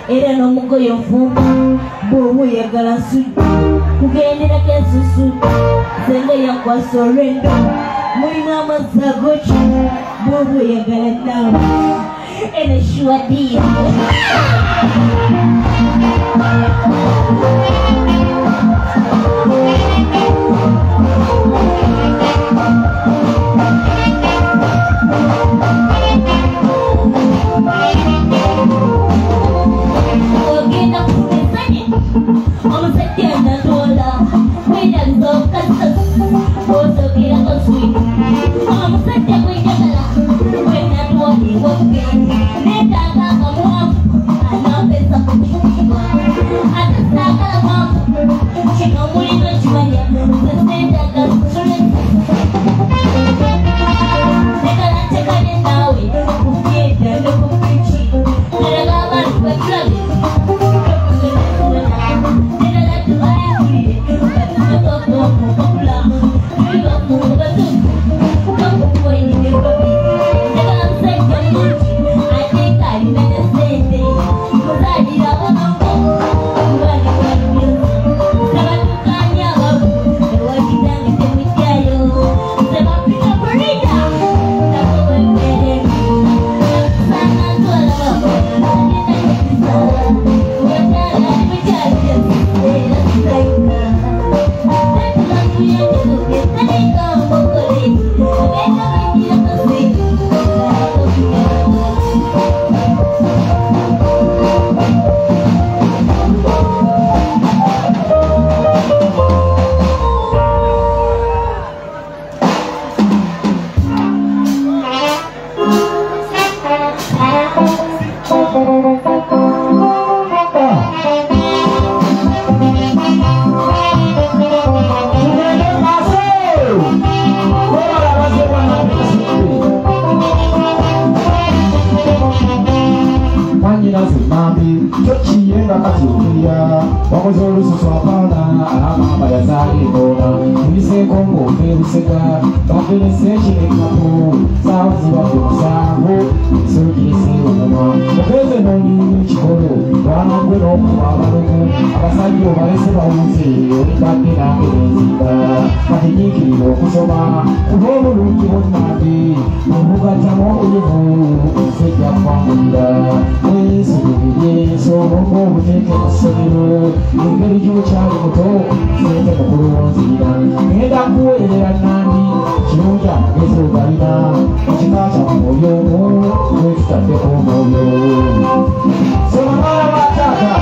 Era no mugo yofumba bomu ya galasu kugendera kesusu zenga ya kwa sorendo muri mama zagochi bomu ya galatawa ene shwadia Maria, vamos ao luxo sua pana, a mama da Zarigona, e se como ver o cegar, pra que ele seja em campo, salve o adversário, isso que se ama, o peso não limite coro, lá no grupo, a maluco, a passagem vai ser bom, se eu me bater na beleza, pra que que eu vou somar, o bolo no que vou nabi, o lugar de amor que eu vou, sei que a família, isso que isso, o povo tem que nascer, ninguém de um chave motor, sei que é por onde irá, da poeira nani, Chuja, isso garina, chikacha moyo, muita tempo moyo. Semana batata.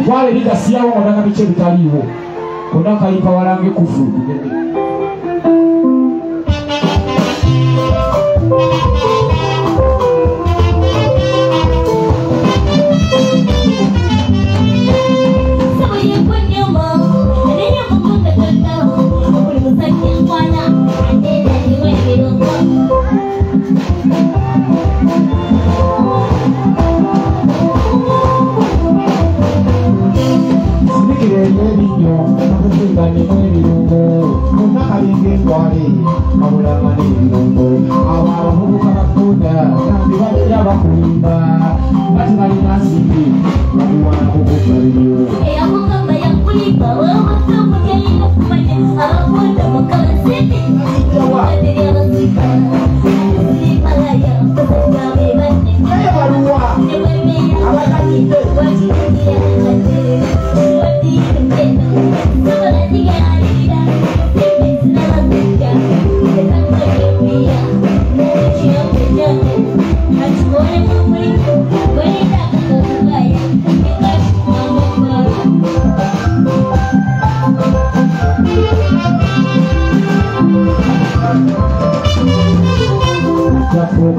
Wale lidasi yao wadanga biche bitaliwo Kodaka ipa walange kufu Yeah. Thank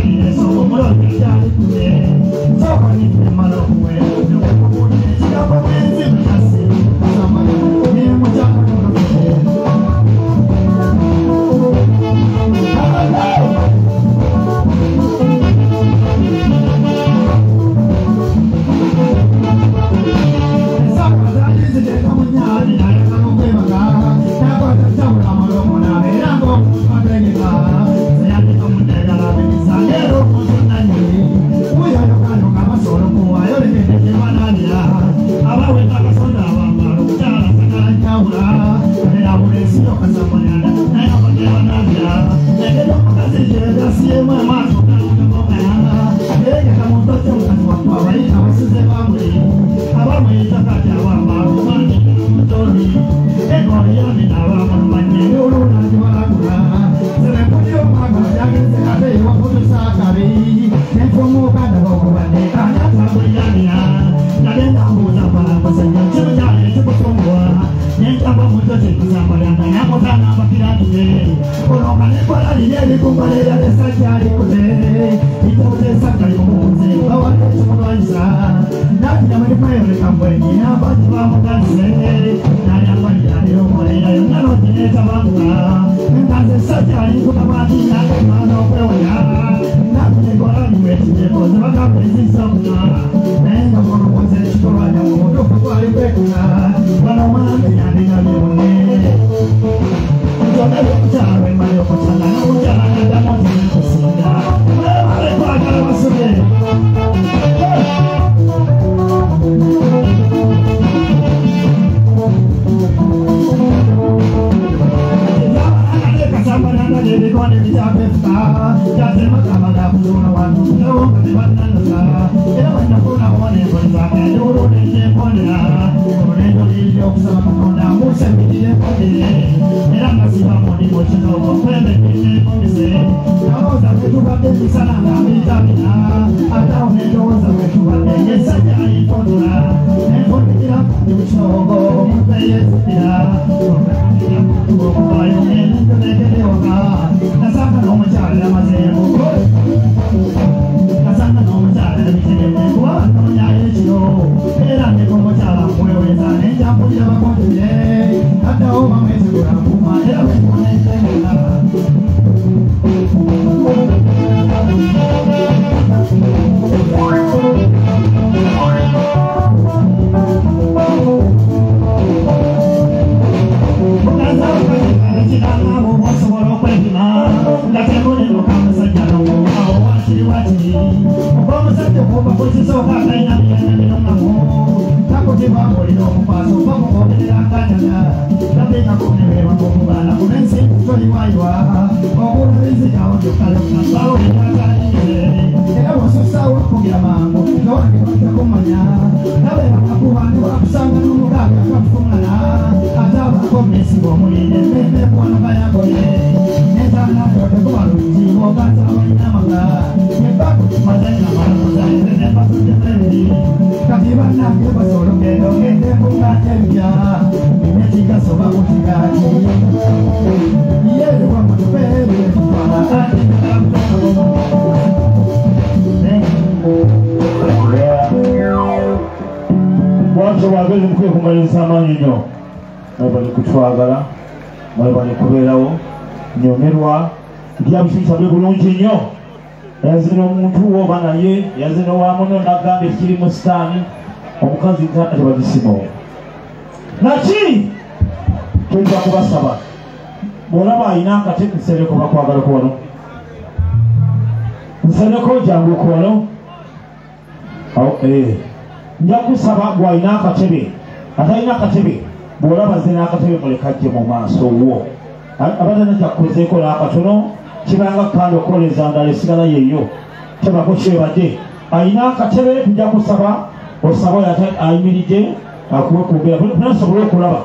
you. Njakusaba bw'alina akatebe atalina akatebe bw'olaba ze n'akatebe mulekajje mu maaso wo abatana kyakuzeeko n'akatono kibanga kandi okoleza ndala esigala yeeyo tebako kyebadde alina akatebe tujja kusaba osaba oyo ayimiridde akuwe kwogera nasobole okulaba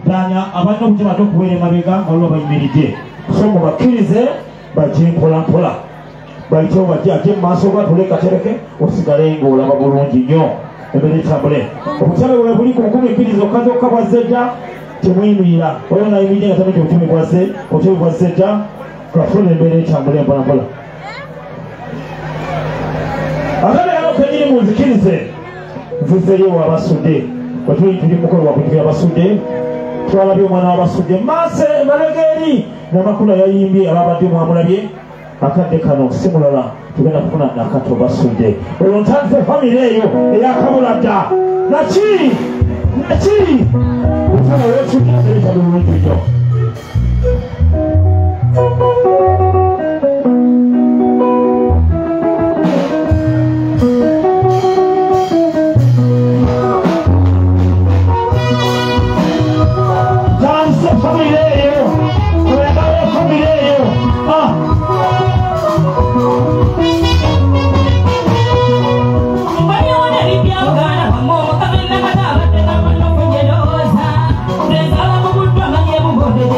danya abalina obutima ate okubeera emabega nga waliwo bayimiridde so mubakkirize bajje mpolampola bayitewo bajje ate mu maaso gatule katereke osigale ng'olaba bulungi nnyo ebere etambule obutale bwe buli ku 10 zokka zokka bwazzedda temuyimira oyo nayimirire nga tamanyi obutumi bwazze obutumi bwazzedda kafuna embeera etambule mpolampola akabegano kenyini munzikirize nzizeyo wabasudde tuli mukolo wakujuya abasudde twalabye omwana wabasudde maase emabegeri namakula yayimbye ababadde mwamulabye akadde kano si mulala tugenda kufuna nakato basudde olwo ntandise famire eyo eyakabula dda naki utana wetukiaekalulungiyo Family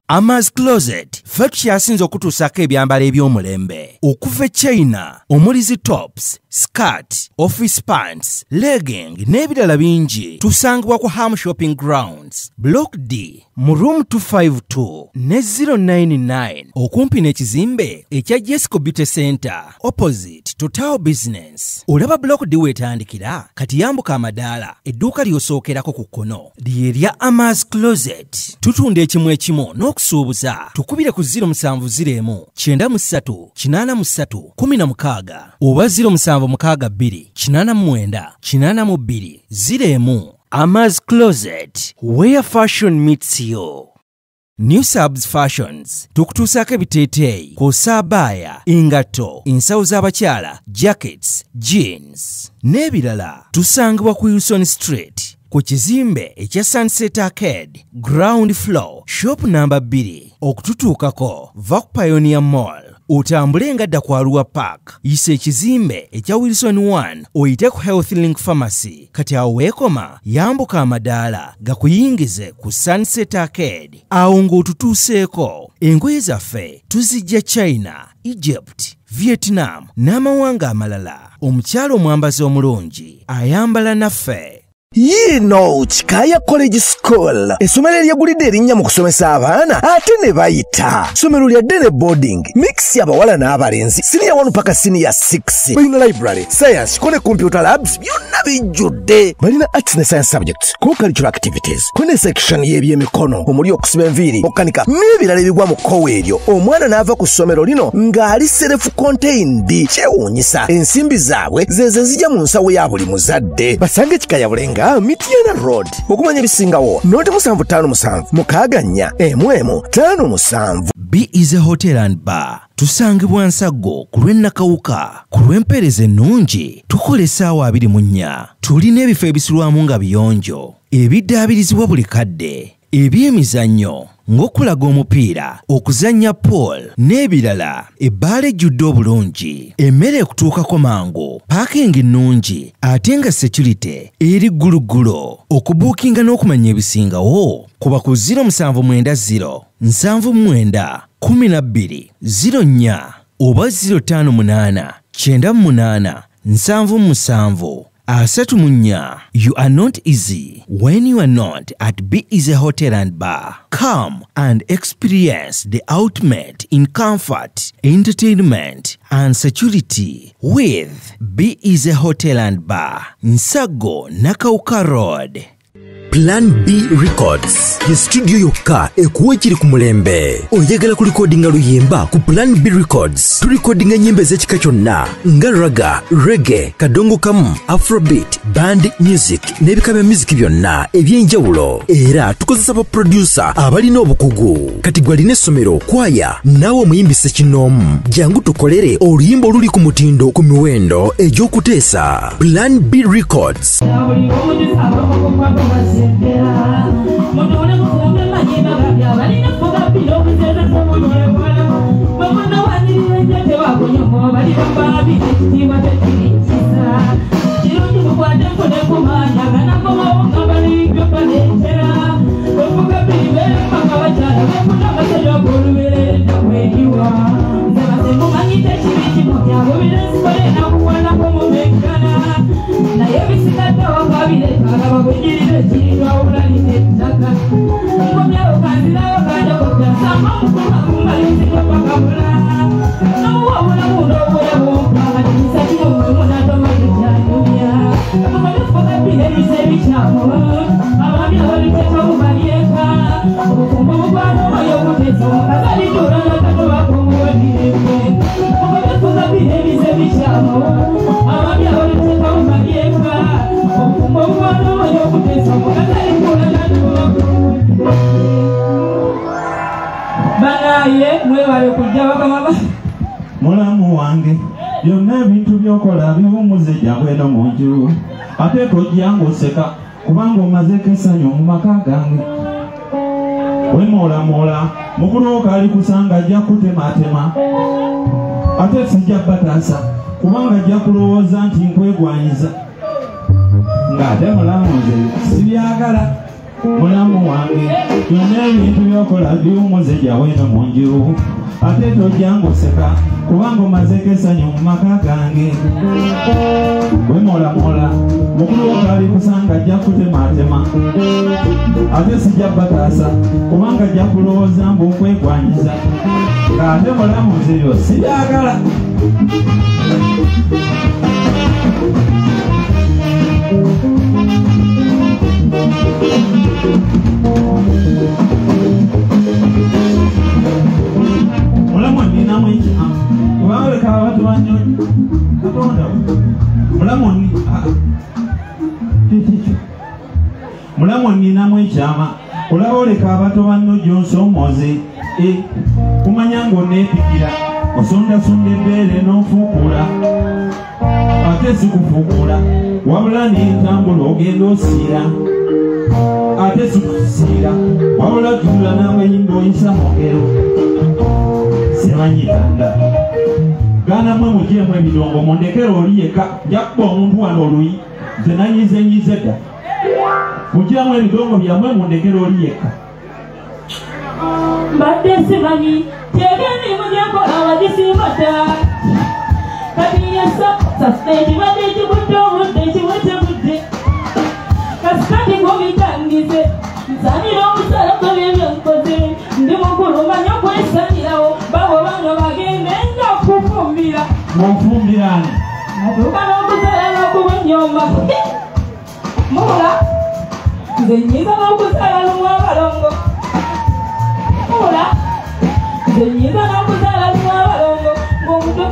Ama's Closet ffe tukyasinza okutuusako ebyambalo eby'omulembe okuva China omulizi tops, skirt, office pants, legging n'ebirala bingi tusangibwa ku Ham Shopping Grounds Block D mu room 252 ne 099 okumpi n'ekizimbe ekya Jesco Beauty Center opposite to Tower Business. Olaba Block D wetandikira kati yambuka amadaala edduuka ly'osookerako ku kkono ly'erya Ama's Closet. Tutunda ekimu ekimu n'okusuubuza tukubire ku 0701 93 83 16 oba 0762 89 82 01. Ama's Closet, where fashion meets you. New Subs Fashions tukutuusako ebiteeteeyi kw'ossa abaya, engatto, ensawo z'abakyala, jackets, jeans n'ebirala. Tusangibwa ku Wilson Street ku kizimbe ekya Sunset Arcade ground floor shop number 2. Okututuukako va ku Pioneer Mall otambule ngadda ku Arua Park yise ekizimbe ekya Wilson 1 oyite ku Health Link Pharmacy. Kati awo weekoma yambuka amadaala gakuyingize ku Sunset Arcade awo ng'otutuuseeko. Engoye zaffe tuzijja China, Egypt, Vietnam n'amawanga amalala. Omukyala omwambazi omulungi ayambala naffe. Yino Chikaya College School essomero eryegulidde erinnya mu kusomesa abaana ate ne bayita ssomero lya Dene Boarding mix y'abawala n'abalenzi senior 1 paka senior 6 balina library science ko ne computer labs byonna bijjudde balina arts ne science subjects ko cultural activities ko ne section y'ebyemikono omuli okusiba enviiri okukanika n'ebirala ebigwa mu kkowe eryo. Omwana n'ava ku ssomero lino ng'ali self contained kyewuunyisa ensimbi zaabwe zeze zijja mu nsawo ya buli muzadde. Basange Chikaya Bulenga Mitiana Road okumanya ebisingawo noti 757 mukaganya emwemu 57. B is a hotel and bar. Tusangibwa Nsago ku lw'Ennakawuka ku lw'empeereza ennungi tukola essaawa 24. Tulina ebifo ebisulwamu nga biyonjo ebiddaabirizibwa buli kadde ebyemizannyo ng'okulaga omupiira, okuzannya pool n'ebirala. Ebbaala ejjudde obulungi, emmere ekutuukako mangu, paakingi nnungi ate nga security eri gguluggulo. Okubuukinga n'okumanya ebisingawo kuba ku 0790 79 12 04 oba 058 98 77 34. You are not easy when you are not at B Easy Hotel and Bar. Come and experience the ultimate in comfort, entertainment and security with B Easy Hotel and Bar, Nsago, Nakauka Road. Plan B Records ye studio yokka ekuwa ekiri ku mulembe. Oyagala ku recordinga luyimba ku Plan B Records tu recordinga nyimbe z'ekika kyonna nga raga, reggae, kadongo kamu, afrobeat, band music n'ebika bya music byonna eby'enjawulo. Era tukozesa ba producer abalina obukugu. Kati gwalina essomero kwaya naawe omuyimbise kinoomu jangu tukolere oluyimba oluli ku mutindo ku miwendo egy'okuteesa. Plan B Records. Every Mulamu wange byonna ebintu byokola biwumuze jjangu eno mu nju ate tojjangu oseka kubanga omazeko essanyu mu maka gange wemoolamoola mukulu wo kaali kusanga ajja kutematema ate sijja bataasa kubanga ajja kulowooza nti nkwegwanyiza ng'ate mulamu nze sibyagala mulamu wange byonna ebintu byokola biwumuze jjangu eno mu nju ate tojjangu oseka kubanga omazeko essanyu mu maka gange wemoolamoola mukulu wo kaali kusanga ajja kutematema ate sijja bataasa kubanga ajja kulowooza mbu nkwegwanyiza ng'ate mulamu nzeyo sibyagala mulamu ninamu ekyamu kubawoleka abantu banyonyi katonda mulamu kikikyo mulamu ninamu ekyama olabawoleka abato banno gyonsomooze kumanya ng'oneepikira osondasonda ebbeere n'ofuukula ate sikufuukula wabula n'entambula ogenda osiira ate sikusiira wabula jula n'amayimba oyisa mogero semanyitanda gana mwe mujeemu ebidongo mundekere oli yekka njakuba omuntu wano oluyi nze nanyizenyize dda mujeemu ebidongo byammwe mundekere oli yekka mbadde simanyi tyeg'emirimu gyenkola wagisimata kabiyesa sasiteegi badde ekibudde obudde ekiwete budde kasikati gobitangize nsanira omusala gw'ebyo nkoze ndi mukulu manyi okwesanirawo babobanga bagende nga kufumbira mufumbirane natuuka n'okusala n'okuba ennyomba mula nze nyiza n'okusala lumu abalongo mula nze nyiza n'okusala lumu abalongo ng'omutwe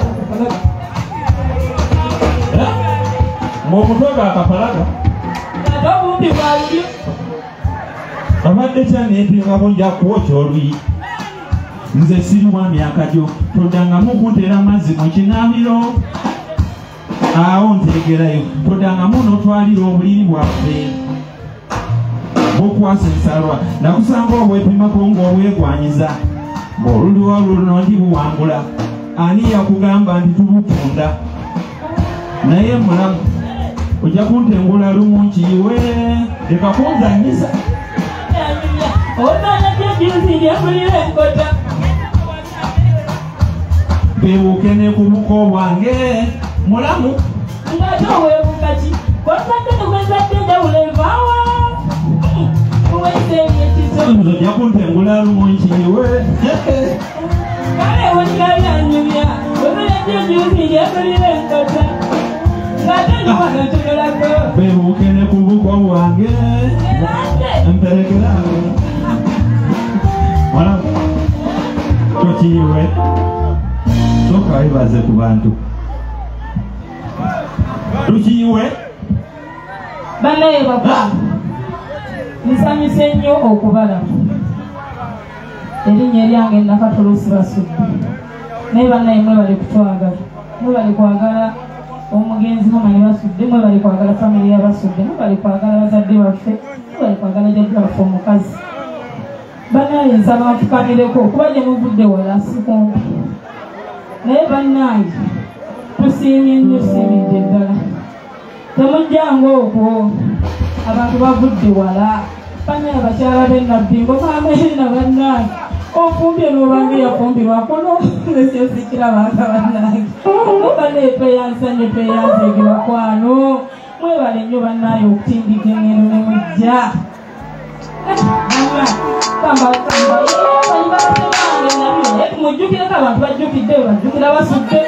ng'omutwe gaakapalaga ate obumpi bwalulyo abadde kyaneepingabo nja kwokya oluyi nze siri mwami akajo toddangamu kunteera amazzi mu kinaabiro awo nteegerayo toddangamu n'otwalira obuliri bwaffe bwokwasa ensalwa nakusanga obwepimako ng'obwegwanyiza ng'oluliwa luno ndi buwangula ani yakugamba nti tubutunda naye mulamu ojja kuntengula lumu nkiyiwe leka kunzanyiza bebuuke ne ku buko bwange mulamu ng'ate oweebukaki kwatadde nekwezadde enjawulo evaawa uweeseeri ekiso ojja kuntengula lumu nkiyiwe kale ewonera byanyumya weberedde ejuzi lyebulira enkota ng'ate ndiwanatololako bebuuke ne ku buko bwange mperekerange mulamu tokiyiwe soka webaze ku bantu tukiyiwe bannaye baba nsanyuse nnyo okubalaba erinnya eryange nakatulusi basudde naye bannaye mwebali kutwagala mwebali kwagala omugenzi mumanyi basudde mwebali kwagala famire yabasudde mwebali kwagala bazadde baffe mwebali kwagala jjajja baffe omukazi bannaye nsaba ntukanireko okuba gye muvudde wala sikumpi naye bannaye tusiimye nnyo siimidde ddala temujjangu okwo abantu bavudde wala bannaye abakyala b'ennabbi ngomaamerina bannaye ofumbye n'obanga eyafumbirwako noesiosikirabanga bannaye bannaye tweyansanye tweyanzeege bakwano mwebale nnyo bannaye okutindiga engendo ne mujja mujjukireko abantu bajjukidde bajjukira basudde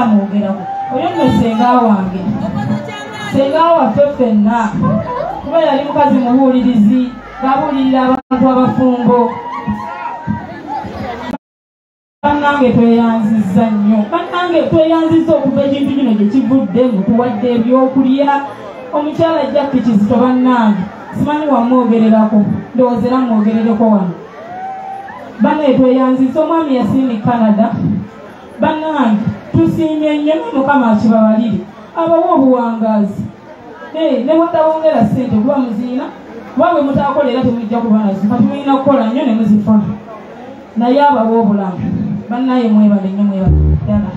era mwogerako oyo nno senga wange senga waffe ffenna kuba yali mukazi mubuulirizi ng'abuulirira abantu abafumbo bannange tweyanzizza nnyo bannange tweyanzizza okuva ekintu kino gye kivuddemu tuwadde ebyokulya omukyala ajja pikizito bannange simanyi wamwogererako ndowooza era mwogerereko wano bannange tweyanzizza omwami yasiimi Canada bannange tusiimye nnyo mukama akibabalire abawa obuwangaazi ne bwatawongera ssente kuba muziina kuba bwe mutaakola era temujja kuba nazo kati mulina kukola nnyo ne muzifa naye abawa obulamu bannaye mwebale nnyo mwebale ddala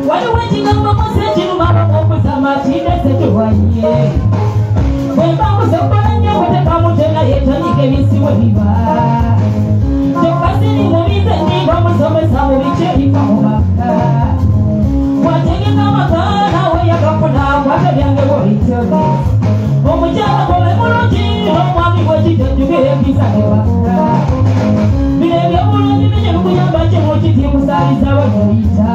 waliwo ekigambo musekiruma okuzama kidesekiwanye bwembakusokola nnyo kutekamutena yetonyiga ebisiwe biba kyokasiri mubize ndinga omusomesa mu biki ebika mu maka wategeka amakaana we yakafuna kwate byange bwolityoge omukyala bwobe mulungi n'omwami bwekitenjugire empisa nebaka bino ebyobulungi binye bikuyamba kimukiti musaliza bweyoyita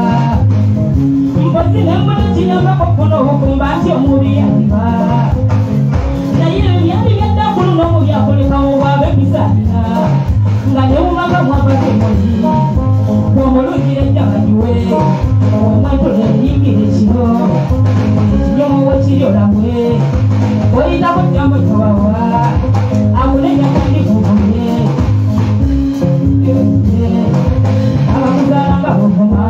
mpozi nembona kinyambako kufuna obukumba nti omubi yaliba naye ebyali byaddakulu n'omubi akolekawo bwaba ebisalina nga newumaka mwabatemoli bwomulungire ejjabagiwe omwetole eyingire kiro ekinyomo wekiryolabwe oyitako jambo kyowawa amunenyakandikubuye abakuzaala nga buvuma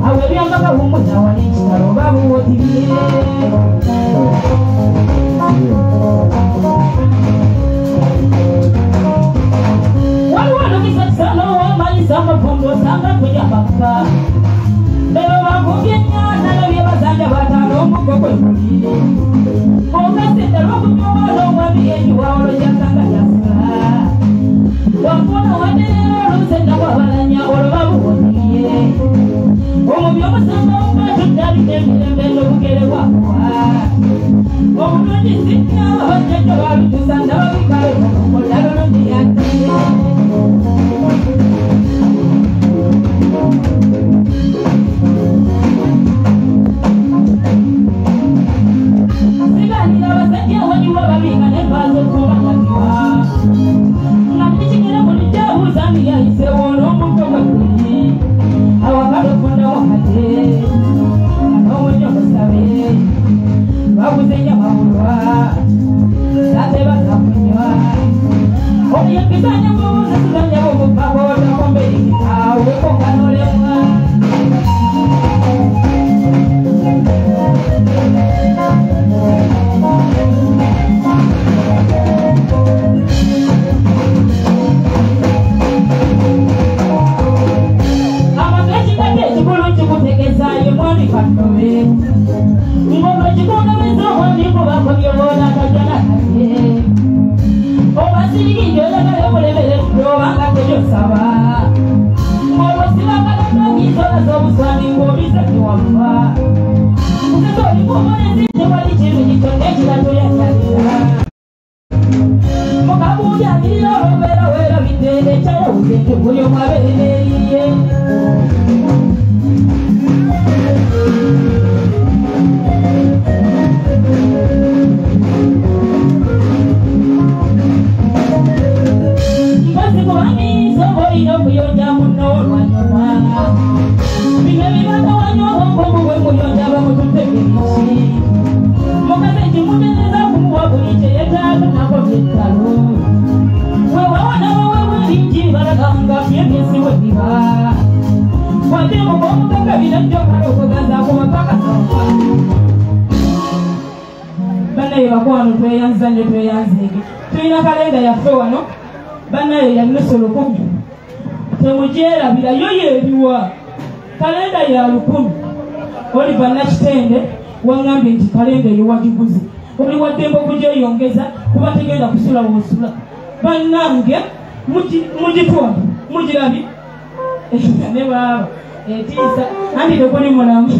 awo ebyambaka bumuzawa n'ekitalo babuwotibye waliwo nokisakisano wamalisa amapondo osanga kweyambaka bebo bavumbye ennyanda nebye bazanja bataano omugo gwe guli ogasedde lw'okunyobola omwami ekiwawolo kyasanga yasula wafuna waderero olusenna bwabalanya olwo babuwoniye omubi omusanga omubatudalina emirembe n'obugere bwakuwa obulungi sinna abajjajja babitusa ndababikale ollalolongi yattiye siganira abasajja waliwo babinga nebaaza okubalagiwa nga tikigere bulijjabuuzambi yayisewo n'omuntu gweguli awakalofonda wakate n'omunyo musabe babuze nyamawulwa ate bakakunywa omuyekizanya mubuze tuzanyabo omukaboda komberikitawe konganolemwa amagekikate ekikulu kikutegezayo mwami katobe ngombe kikungabeza omwami kubakobyobona kajanakate obasirikije oyagala obulebere obanga tegyosaba ng'obwesibakalatonyisola z'obuswani ng'obise tewafa nze olikuomonezi tewali kintu kitonda ekirato yanyalira mukabuubyagirira olwobeera weerabidde ekyayawuze nti buli omu abeere n'eriye mpozi kubamiiso boolina okuyonja munno olwanyuma bino ebibagawanya obwongo bwe muyonja bamututegereki mukazi kimutereza kumuwa buli kyeyetaaga nako byettalo wewawanabaweweringi balaganga byebyesi we biba wadde mubomuganga binajjokala okugaza kubapakasooka bannaye bakwano tweyanza nnyo tweyanzeege tulina kalenda yaffe wano bannaye ya nusu 10 temugyerabira yo yeebiwa kalenda ya 10 Oliver Nakitende wangambye nti kalenda eyo wagiguze oli waddembe okugyeyongeza kuba tegenda kusula wosula bannange mugitwala mugirabi ne baba etiisa anti tekuli mulamu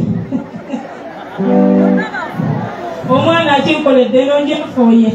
omwana akinkoledde nonjemufuuye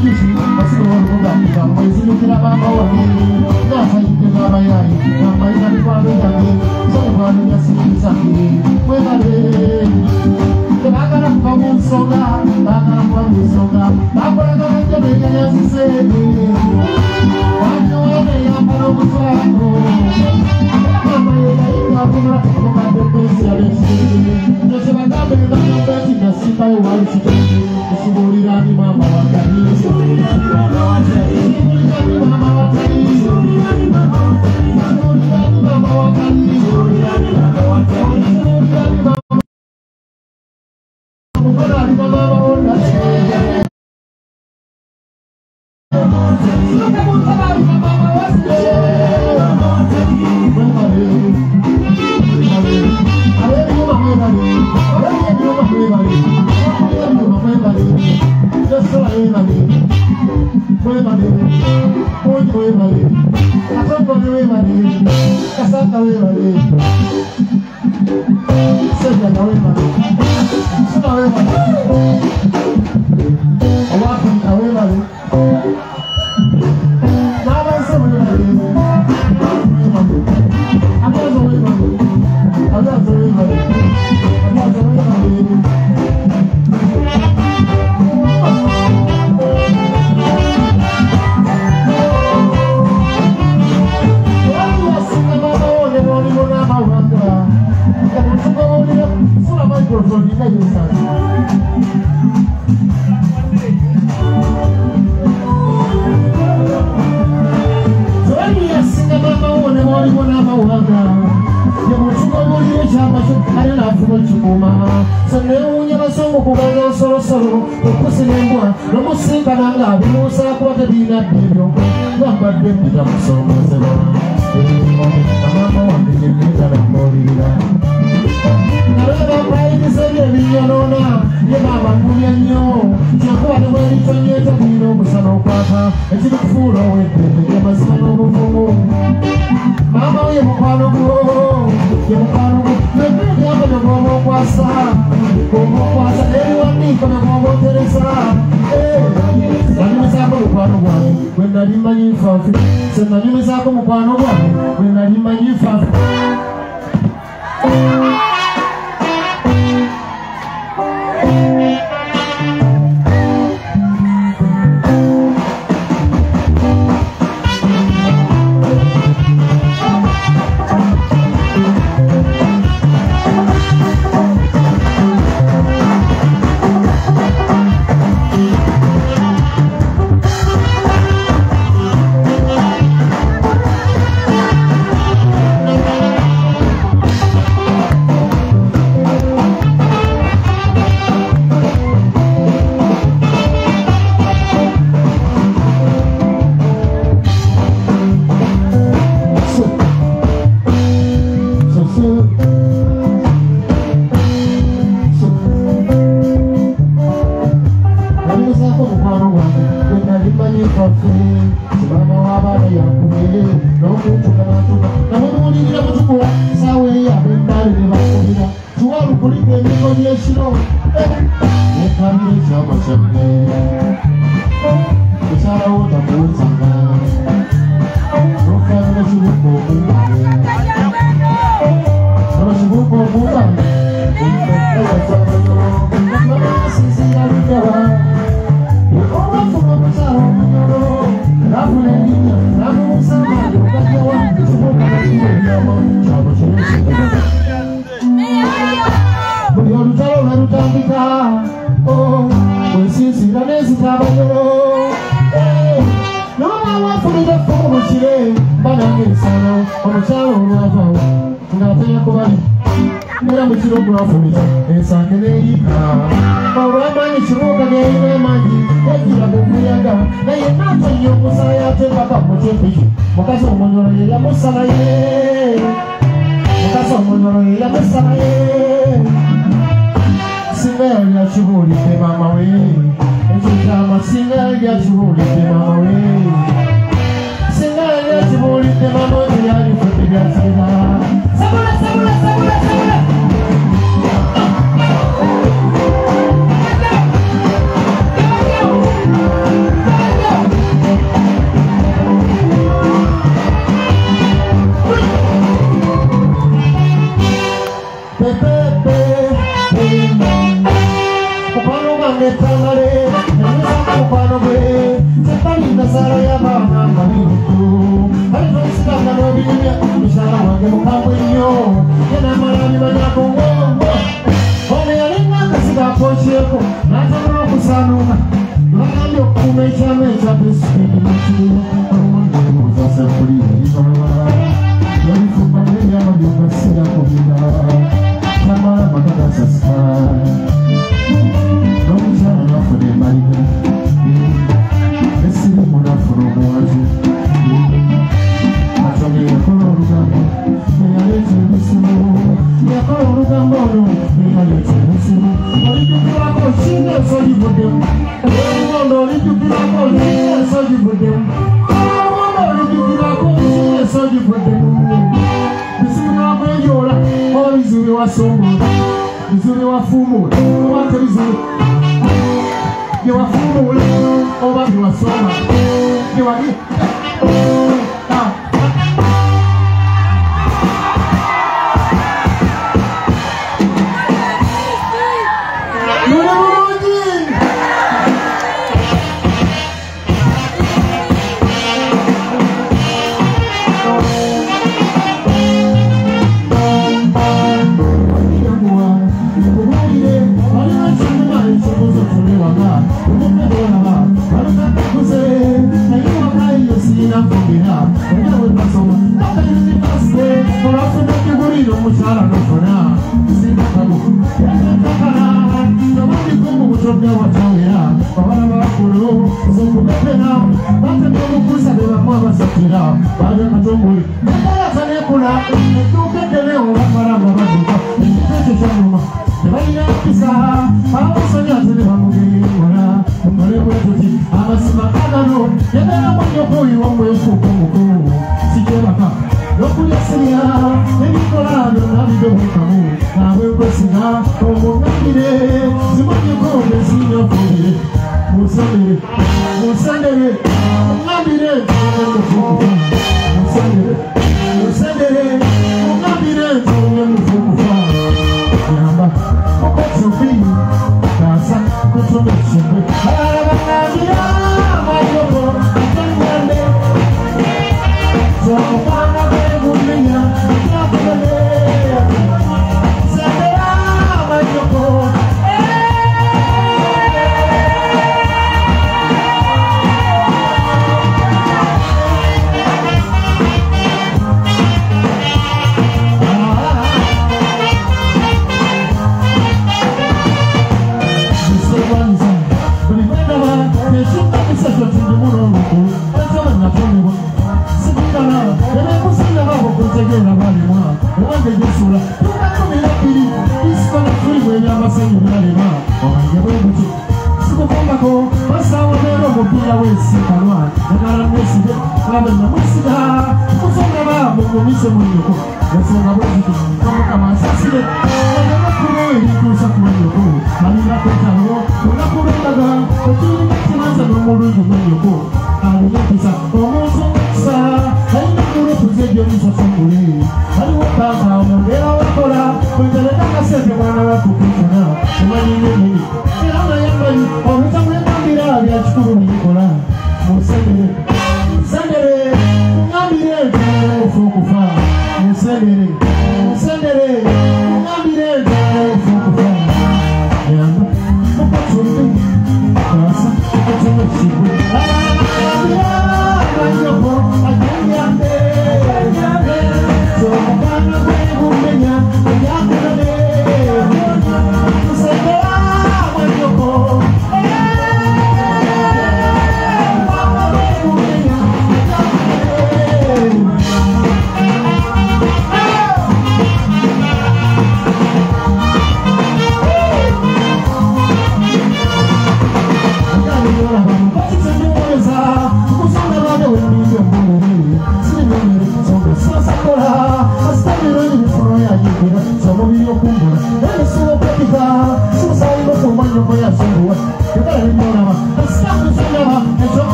Sabula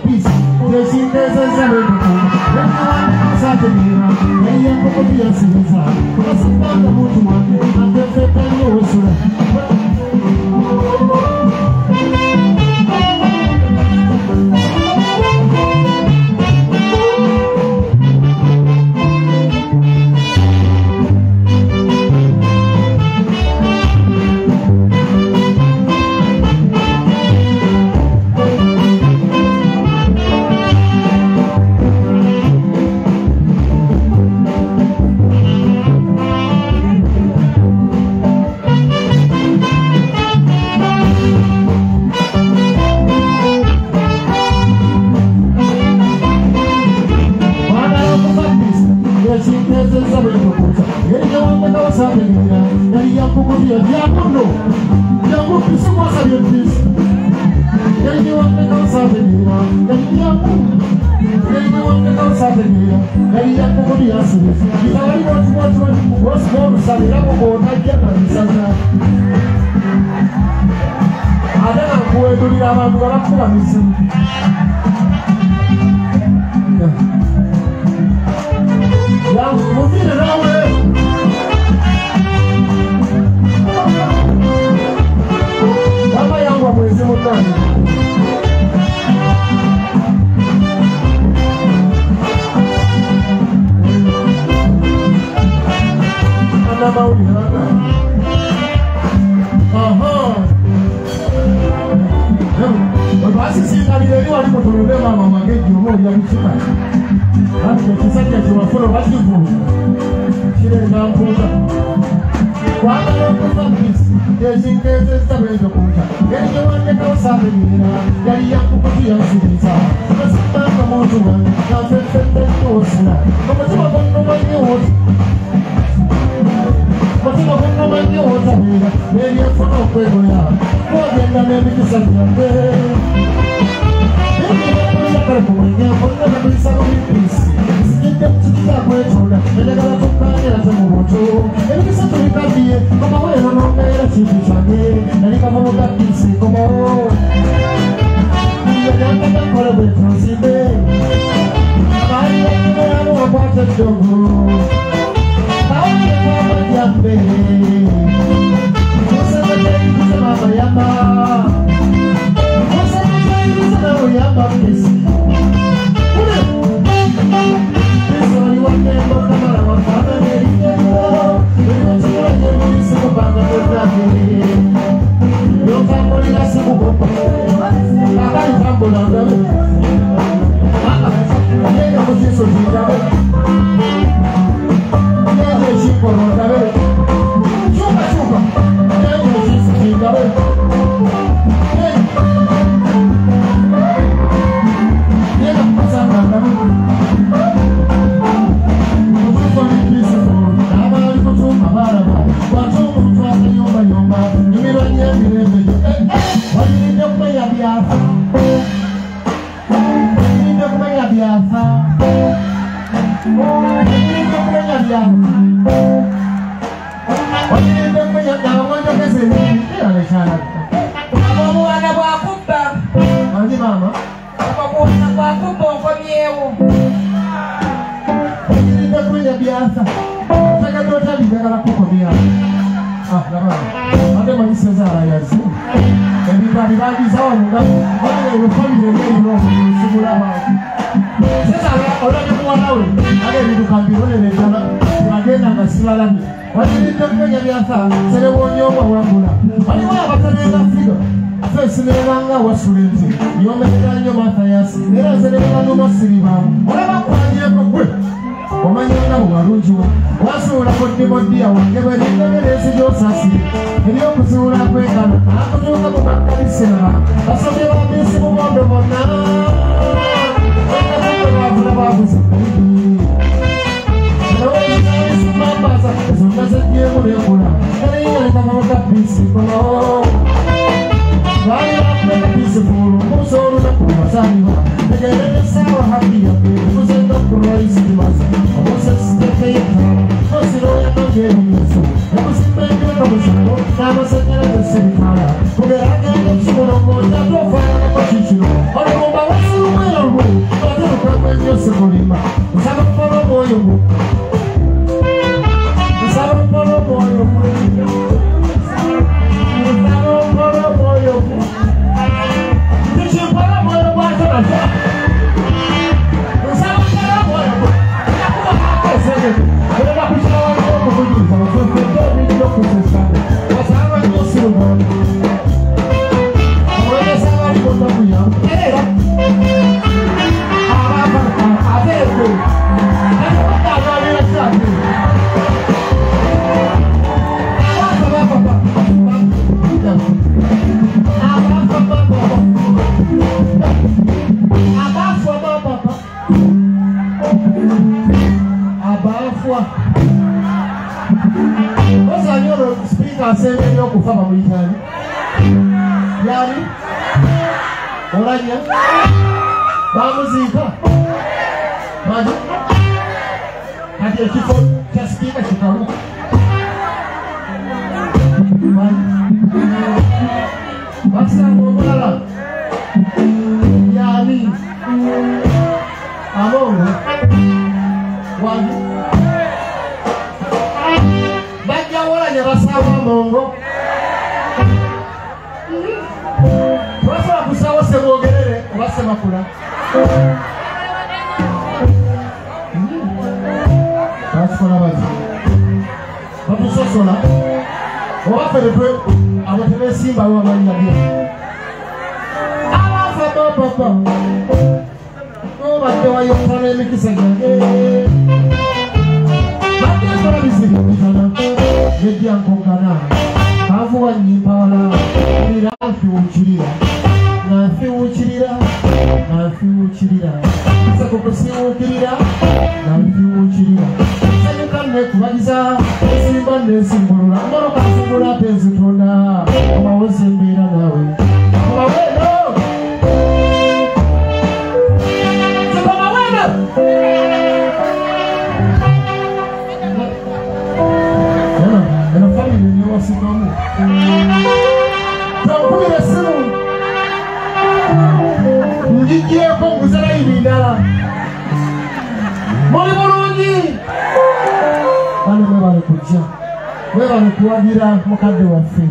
Peace. asembeyo okufa bamuyitani yali olanya bamuziika mani kati ekifo kya sipiika kikaluka bakisanga omulala yali Amongo wani bajja wolanya basaba Amongo twasaba kusawo sebwogerere obase makula basikola bati batusosola obaferetwe abo tebesimba bamanya byo abafa papa Bate wa yopana emikisa gyange bate kola bizibu bitana yedya nkongana kavuwa nyimpala era nfiwukirira nanfiwukirira kisa kukusiwukirira nanfiwukirira senyuka nekubagiza esimba nesimbulula moroka nsimbula ate nzitonda omawozi embeera nawe omawendo Sikamu. Tampumira simu. Ngiye ko nguzara ibindala. Muri bulungi. Bano bali kujja. Bali kuwagira mukadde waffe.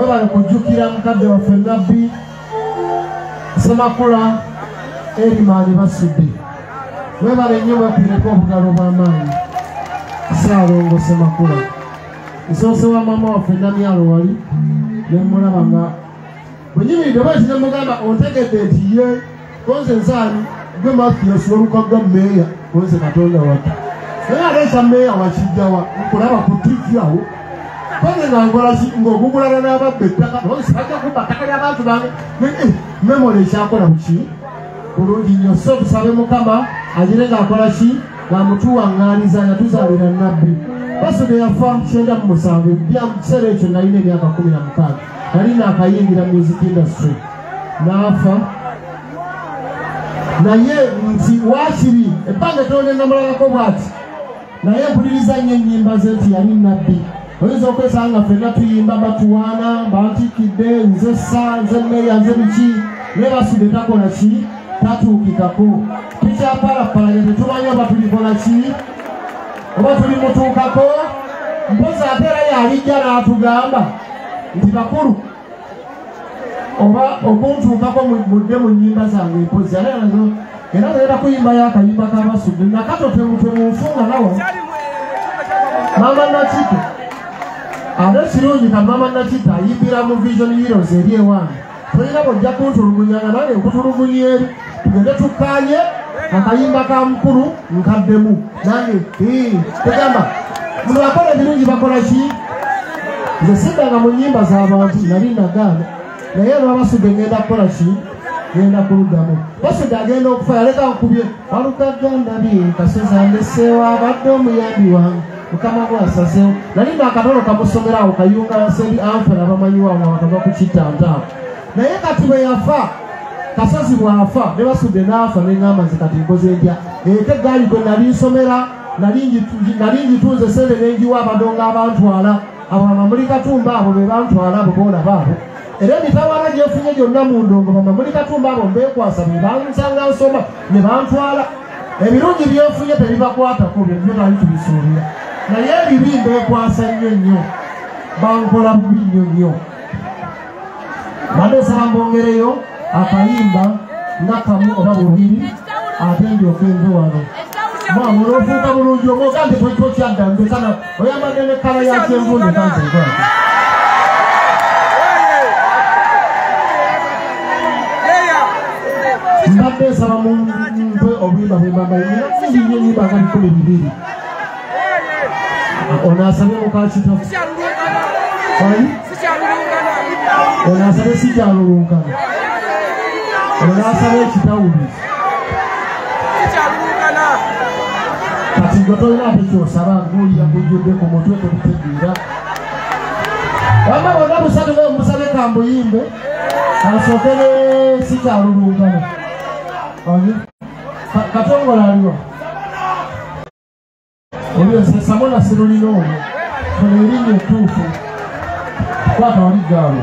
Bali kujjukira mukadde waffe Nabbi Semakula Erimani basudde. Bali nnyo bapireko obugalo bw'amaanyi. Saalongo Semakula. Isose wa mama wa Fendamialo wali nemulaba nga bwenyimidde bwekine mugamba ontegedde nti ye konze nsaani gwe Mathias olukaga meeya konze Katonda wati naye aleesa meeya wakijjawa nkulaba ku TV awo konze nga nkola ki ng'okugulana n'ababba ettaka bajja kubba ttaka ly'abantu bange memole ekyakola buki bulungi nnyo so tusabe Mukama agire ng'akola ki ng'amutuwaŋŋaaniza yatuzaalira Nabbi Basudde yafa 97 bya kiseera ekyo nalina emyaka 16 nali naakayingira music industry n'afa naye nti wakiri ebbanga etonde namulabako bw'ati naye mpuliriza nnyo ennyimba ze nti yali Nabbi oyinza okwesanga nga ffenna tuyimba batuwaana bantikidde nze ssa nze mmeeya nze biki naye Basudde takola ki tatuukikako tukyapalapalanya tetumanyi oba tulikola ki oba tuli mutuukako mpozi ate era yalijja n'atugamba nti bakulu oba okuntuukako mudde mu nnyimba zange mpozi era naera kuyimbayo akayimba ka Basudde nakato temunfunga nawo Mama Nakito ate kirungi ka Mama Nakito ayimbira mu Vision Heroes eri ewange toyina bwojja kuntulugunyanga nange nkutulugunya eri tugende tukkanye akayimba ka mukulu nkaddemu nange tegamba muno bakola ebirungi bakola ki nze siddanga mu nnyimba z'abantu nali nagaana naye lwa Basudde ngenda kukola ki ngenda kuluddamu Basudde agenda okufa yaleka nkubye walugaganda bye kasozi andeseewo abadde omuyambi wange Mukama bwasazeewo nali naakatolo kamusomerawo kayunga seeri anfera bamanyiwamu akava ku kitantaawo naye kati bwe yafa Kasozi bwafa ne Basudde n'afa n'eŋŋamba nze kati nkoze ntya ate eggaali gwe nali nsomera nali ngitunze sente n'enjiwa abadongo abantwala abo Bamamuli Katumba abo be bantwala abo boolaba abo era emitawaana gyefunye gyonna mu ndongo Bamamuli Katumba abo mbeekwasa be bansanga nsoma ne bantwala ebirungi byenfunye tebibakwatako byebyo bali tubisuubira naye ebibi mbeekwasa nnyo nnyo bankola bubi nnyo nnyo badde saba mbongereyo akayimba nakamu oba bubiri ate ndyoke nve wano mwamu n'ofuuka bulungi omwoga nti tokyadda mbekana oyambadde ne kala ya kyenvu nekanzegwako mbadde nsaba mu mpe obuyimba bwembamba nyingi nnyo nyimba nga 12 onaasabye mukakitafu onaasabye sikyalulunkana onaasabye ekitawuli kati gwe tolina ate kyosaba ng'olya gujjudde ku mutwe tebitegeera Wama wanda musale kambo yimbe. Asokele sita rulungana. Oye. Katongo laliwa. Oye samona sirulino. Kone rinye tufu. Kwata oligalo.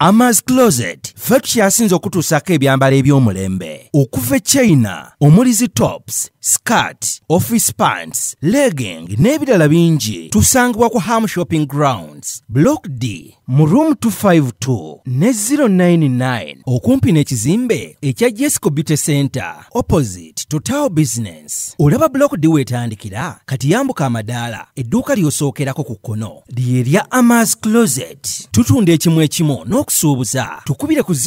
Ama's Closet ffe tukyasinza okutuusako ebyambalo eby'omulembe okuva China omuli zi tops, skirt, office pants, legging n'ebirala bingi tusangibwa ku Ham Shopping Grounds Block D mu room 252 ne 099 okumpi n'ekizimbe ekya Jesco Beauty Center opposite Total Business. Olaba Block D wetandikira kati yambuka amadaala edduuka ly'osookerako ku kkono ly'erya Ama's Closet. Tutunda ekimu ekimu n'okusuubuza tukubire ku 070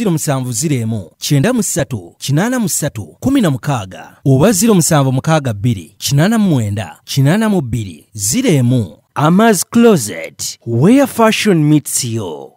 93 83 16 oba 0762 89 82 01. Ama's Closet, where fashion meets you.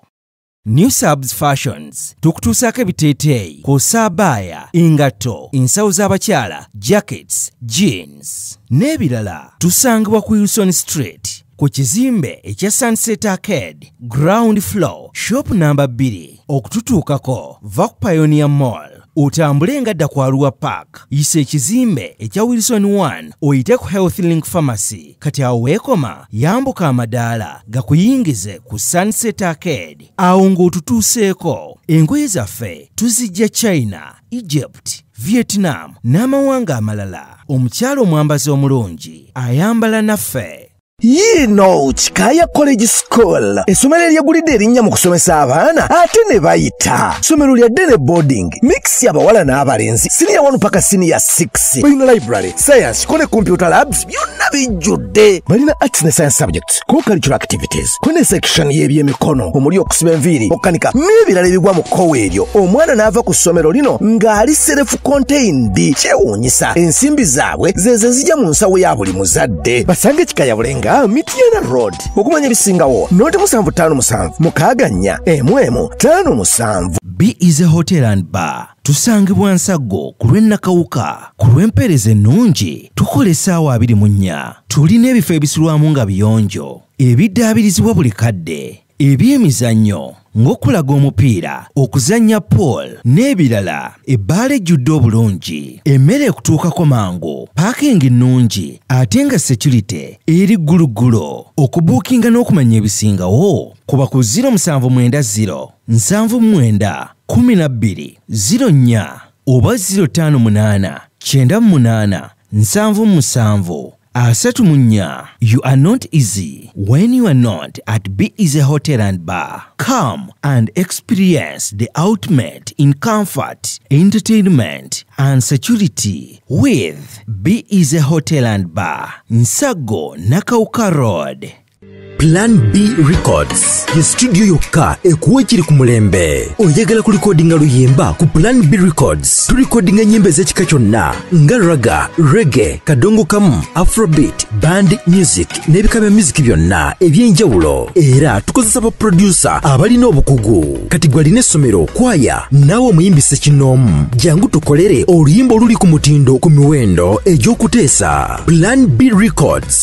New Subs Fashions tukutuusako ebiteeteeyi kw'ossa abaya, engatto, ensawo z'abakyala, jackets, jeans n'ebirala. Tusangibwa ku Wilson Street ku kizimbe ekya Sunset Arcade ground floor shop number 2. Okututuukako va ku Pioneer Mall otambule ngadda ku Arua Park yisa ekizimbe ekya Wilson 1 oyite ku Health Link Pharmacy. Kati awo weekoma yambuka amadaala gakuyingize ku Sunset Arcade awo ng'otutuuseeko. Engoye zaffe tuzijja China, Egypt, Vietnam n'amawanga amalala. Omukyala omwambazi omulungi ayambala naffe. Yino Chikaya College School essomero eryegulidde erinnya mu kusomesa abaana ate ne bayita ssomero lya Dene Boarding mix y'abawala n'abalenzi senior 1 paka senior 6 balina library science ko ne computer labs byonna bijjudde balina arts ne science subjects co-curricular activities ko ne section y'ebyemikono omuli okusiba enviiri okukanika n'ebirala ebigwa mu kkowe eryo. Omwana n'ava ku ssomero lino ng'ali self contained. Kyewuunyisa ensimbi zaabwe zeze zijja mu nsawo ya buli muzadde. Basange Chikaya Bulenga Mitiana Road okumanya ebisingawo noti 757 mukaganya emwemu 57. B is a hotel and bar. Tusangibwa Nsago ku lw'Ennakawuka ku lw'empeereza ennungi tukola essaawa 24. Tulina ebifo ebisulwamu nga biyonjo ebiddaabirizibwa buli kadde ebyemizannyo ng'okulaga omupiira, okuzannya pool n'ebirala. Ebbaala ejjudde obulungi, emmere ekutuukako mangu, paakingi nnungi ate nga security eri gguluggulo. Okubuukinga n'okumanya ebisingawo kuba ku 0790 79 12 04 oba 058 98 77 34. You are not easy when you are not at B is a hotel and bar. Come and experience the ultimate in comfort, entertainment and security with B is a hotel and bar. Nsago Nakauka Road. Plan B Records ye studio yokka ekuwa ekiri ku mulembe. Oyagala ku recordinga luyimba ku Plan B Records. Tu recordinga nyimbe z'ekika kyonna nga raga, reggae, kadongo kamu, afrobeat, band music n'ebika bya music byonna eby'enjawulo. Era tukozesa ba producer abalina obukugu. Kati gwalina essomero, kwaya, naawe omuyimbise kinoomu. Jangu tukolere oluyimba oluli ku mutindo ku miwendo egy'okuteesa. Plan B Records